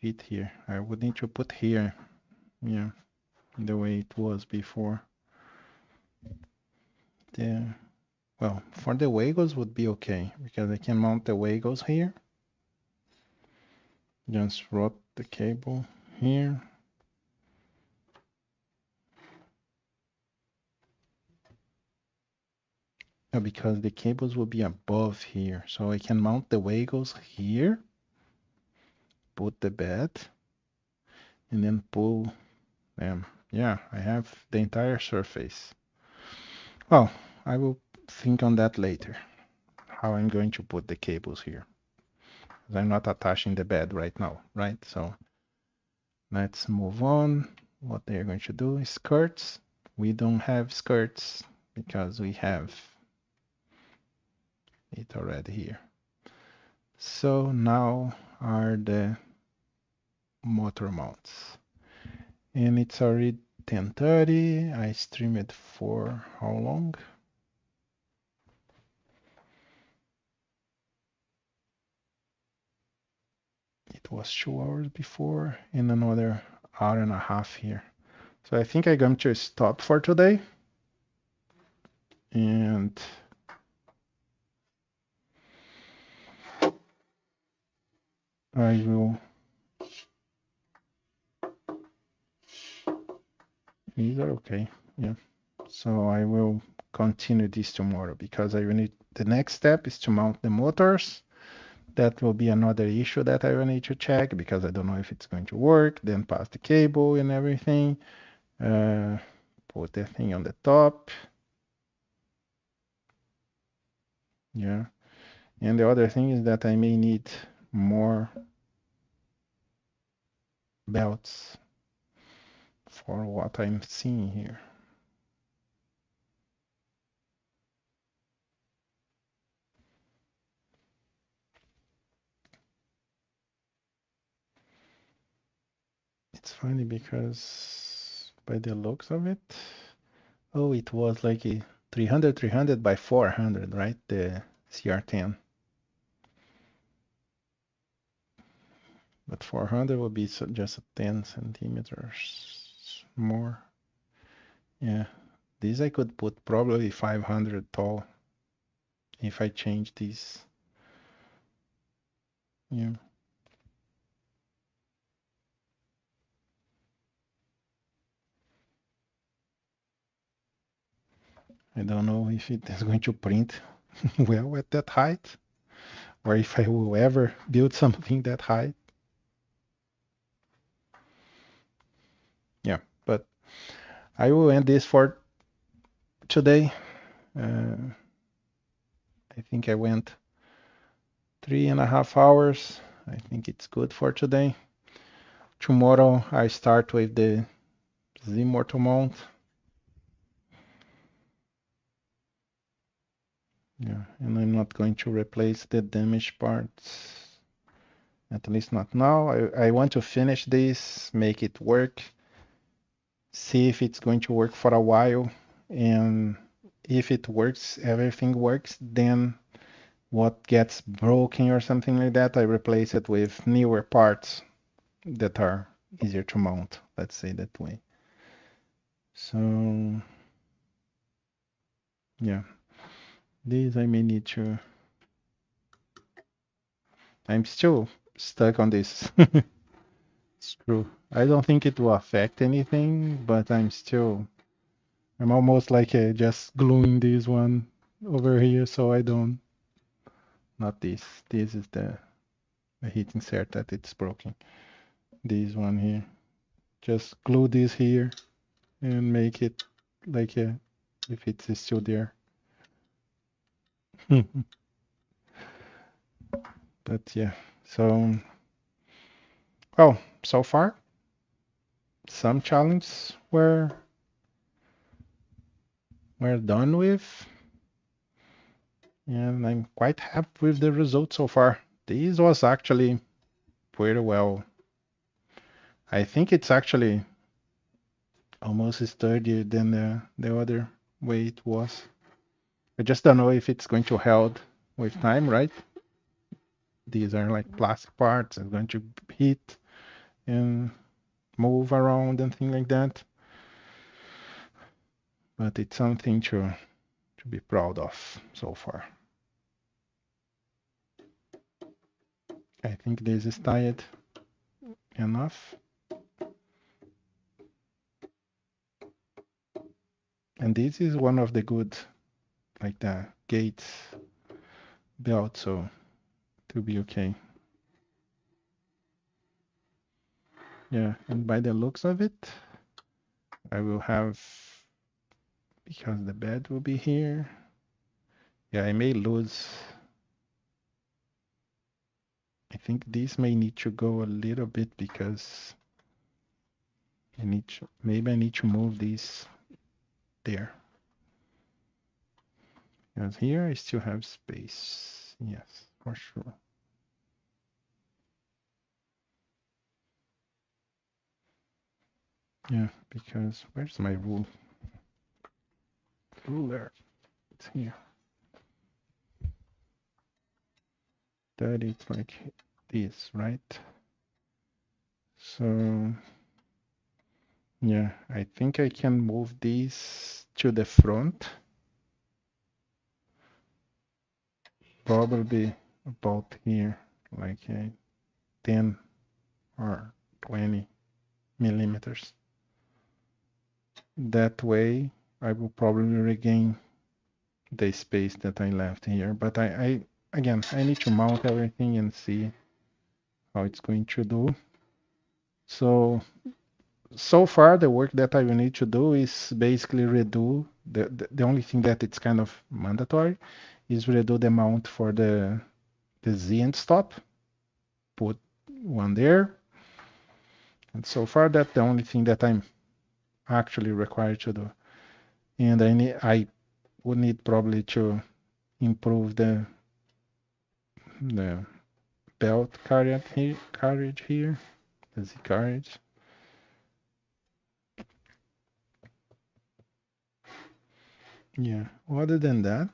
fit here. I would need to put here, yeah, the way it was before. Well, for the Wagos would be okay because I can mount the Wagos here. Just route the cable here. Because the cables will be above here. So I can mount the Wagos here, put the bed, and then pull them. Yeah, I have the entire surface. Well, I will think on that later, how I'm going to put the cables here. I'm not attaching the bed right now, right? So let's move on. What they're going to do is skirts. We don't have skirts because we have it already here. So now are the motor mounts. And it's already 10:30. I streamed for how long? It was 2 hours before and another hour and a half here. So I think I'm going to stop for today. And I will. These are okay. Yeah. So I will continue this tomorrow because I will need the next step is to mount the motors. that will be another issue that I will need to check because I don't know if it's going to work. Then pass the cable and everything. Put the thing on the top. Yeah. And the other thing is that I may need more belts for what I'm seeing here. It's funny because by the looks of it, oh, it was like a 300 by 400, right? The CR10. But 400 will be just 10 centimeters more. Yeah, this I could put probably 500 tall if I change this. Yeah. I don't know if it is going to print well at that height, or if I will ever build something that high. Yeah, but I will end this for today. I think I went 3.5 hours. I think it's good for today. Tomorrow I start with the Z-Mortal mount. Yeah, and I'm not going to replace the damaged parts. At least not now. I want to finish this, make it work, see if it's going to work for a while, and if it works, everything works, then what gets broken or something like that, I replace it with newer parts that are easier to mount, let's say that way. So yeah, this I may need to. I'm still stuck on this screw. I don't think it will affect anything, but I'm almost like just gluing this one over here so I don't, not this. This is the heat insert that it's broken. This one here. Just glue this here and make it like if it's still there. But yeah, so well, so far some challenges we're done with, and I'm quite happy with the results so far. This was actually pretty well. I think it's actually almost sturdier than the other way it was. I just don't know if it's going to hold with time, right? These are like plastic parts. It's going to heat and move around and things like that. But it's something to be proud of so far. I think this is tight enough. And this is one of the good, like the Gates belt, so to be okay. Yeah, and by the looks of it, I will have, because the bed will be here. Yeah, I may lose. I think this may need to go a little bit because maybe I need to move this there. Because here I still have space. Yes, for sure. Yeah, because where's my ruler? It's here. That it's like this, right? So yeah, I think I can move this to the front. Probably about here, like 10 or 20 millimeters. That way I will probably regain the space that I left here. But again, I need to mount everything and see how it's going to do. So far the work that I will need to do is basically redo the only thing that it's kind of mandatory is redo the mount for the Z end stop, put one there, and so far that's the only thing that I'm actually required to do. And I would need probably to improve the belt carriage here, the Z carriage. Yeah, other than that,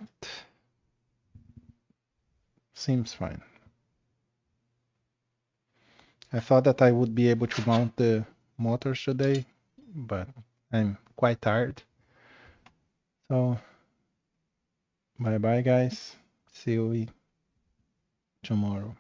seems fine. I thought that I would be able to mount the motors today, but I'm quite tired. So, bye bye, guys. See you tomorrow.